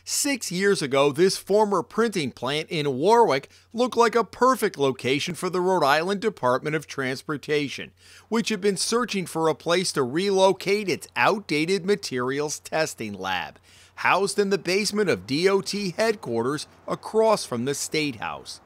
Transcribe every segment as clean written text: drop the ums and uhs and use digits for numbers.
6 years ago, this former printing plant in Warwick looked like a perfect location for the Rhode Island Department of Transportation, which had been searching for a place to relocate its outdated materials testing lab, housed in the basement of DOT headquarters across from the State House.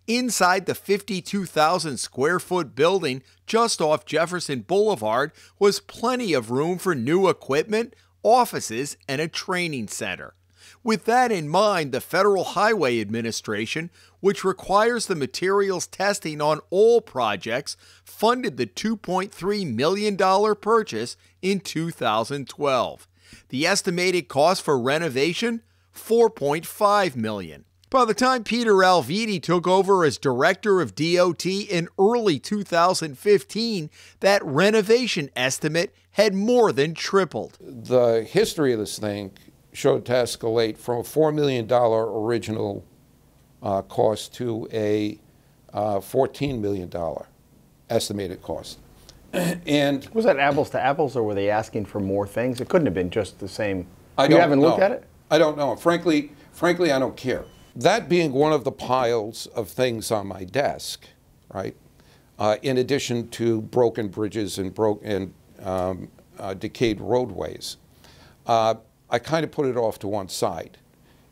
Inside the 52,000 square foot building just off Jefferson Boulevard was plenty of room for new equipment, offices, and a training center. With that in mind, the Federal Highway Administration, which requires the materials testing on all projects, funded the $2.3 million purchase in 2012. The estimated cost for renovation, $4.5 million. By the time Peter Alviti took over as director of DOT in early 2015, that renovation estimate had more than tripled. The history of this thing showed to escalate from a $4 million original cost to a $14 million estimated cost. And was that apples to apples, or were they asking for more things? It couldn't have been just the same. You haven't looked at it? I don't know. Frankly, I don't care. That being one of the piles of things on my desk, right? In addition to broken bridges and decayed roadways, I kind of put it off to one side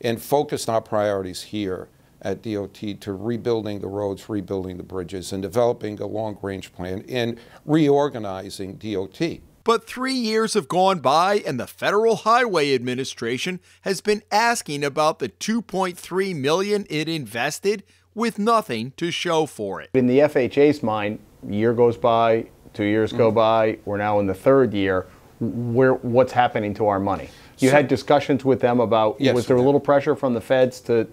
and focused our priorities here at DOT to rebuilding the roads, rebuilding the bridges, and developing a long-range plan and reorganizing DOT. But 3 years have gone by, and the Federal Highway Administration has been asking about the $2.3 million it invested with nothing to show for it. In the FHA's mind, a year goes by, 2 years go by, we're now in the third year. What's happening to our money? You had discussions with them about, yes, was there a little pressure from the feds to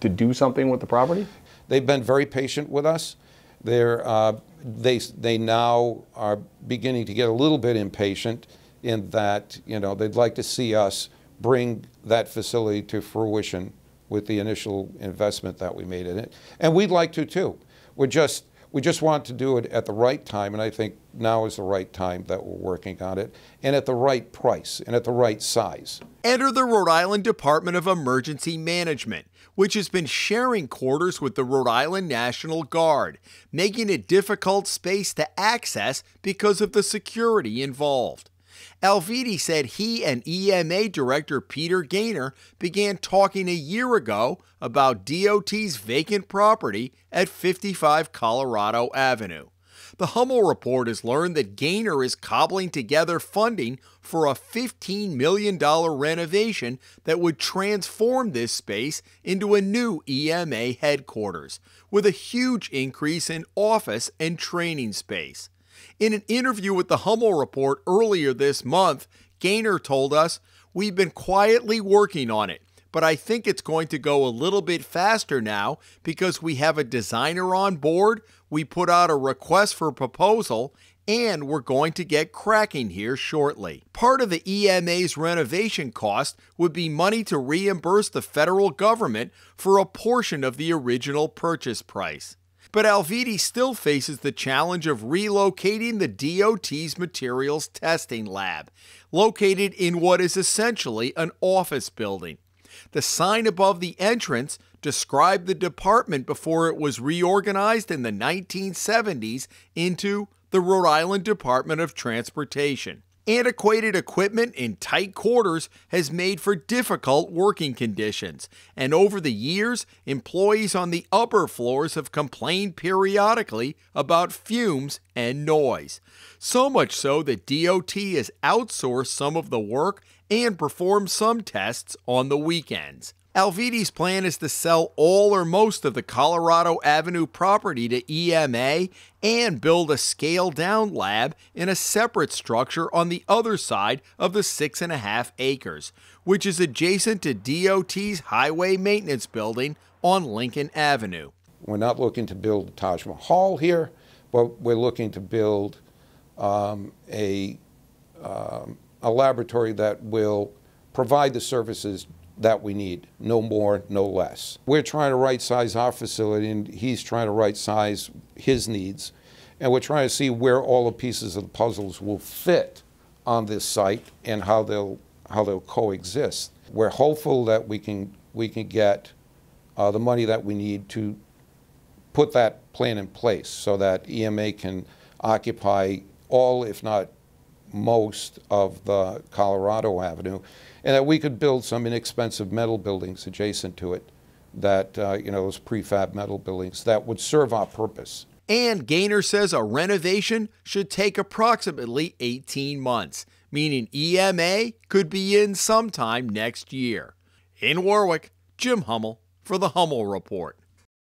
do something with the property? They've been very patient with us. They now are beginning to get a little bit impatient in that, they'd like to see us bring that facility to fruition with the initial investment that we made in it. And we'd like to too. We just want to do it at the right time, and I think now is the right time that we're working on it, and at the right price, and at the right size. Enter the Rhode Island Department of Emergency Management, which has been sharing quarters with the Rhode Island National Guard, making it difficult space to access because of the security involved. Alviti said he and EMA Director Peter Gaynor began talking a year ago about DOT's vacant property at 55 Colorado Avenue. The Hummel Report has learned that Gaynor is cobbling together funding for a $15 million renovation that would transform this space into a new EMA headquarters, with a huge increase in office and training space. In an interview with the Hummel Report earlier this month, Gaynor told us, "We've been quietly working on it, but I think it's going to go a little bit faster now because we have a designer on board, we put out a request for proposal, and we're going to get cracking here shortly." Part of the EMA's renovation cost would be money to reimburse the federal government for a portion of the original purchase price. But Alviti still faces the challenge of relocating the DOT's materials testing lab, located in what is essentially an office building. The sign above the entrance described the department before it was reorganized in the 1970s into the Rhode Island Department of Transportation. Antiquated equipment in tight quarters has made for difficult working conditions, and over the years, employees on the upper floors have complained periodically about fumes and noise. So much so that DOT has outsourced some of the work and performed some tests on the weekends. Alviti's plan is to sell all or most of the Colorado Avenue property to EMA and build a scaled-down lab in a separate structure on the other side of the 6.5 acres, which is adjacent to DOT's highway maintenance building on Lincoln Avenue. We're not looking to build the Taj Mahal here, but we're looking to build a laboratory that will provide the services that we need, no more, no less. We're trying to right-size our facility, and he's trying to right-size his needs, and we're trying to see where all the pieces of the puzzles will fit on this site and how they'll coexist. We're hopeful that we can get the money that we need to put that plan in place so that EMA can occupy all, if not most, of the Colorado Avenue, and that we could build some inexpensive metal buildings adjacent to it, that, those prefab metal buildings that would serve our purpose. And Gaynor says a renovation should take approximately 18 months, meaning EMA could be in sometime next year. In Warwick, Jim Hummel for the Hummel Report.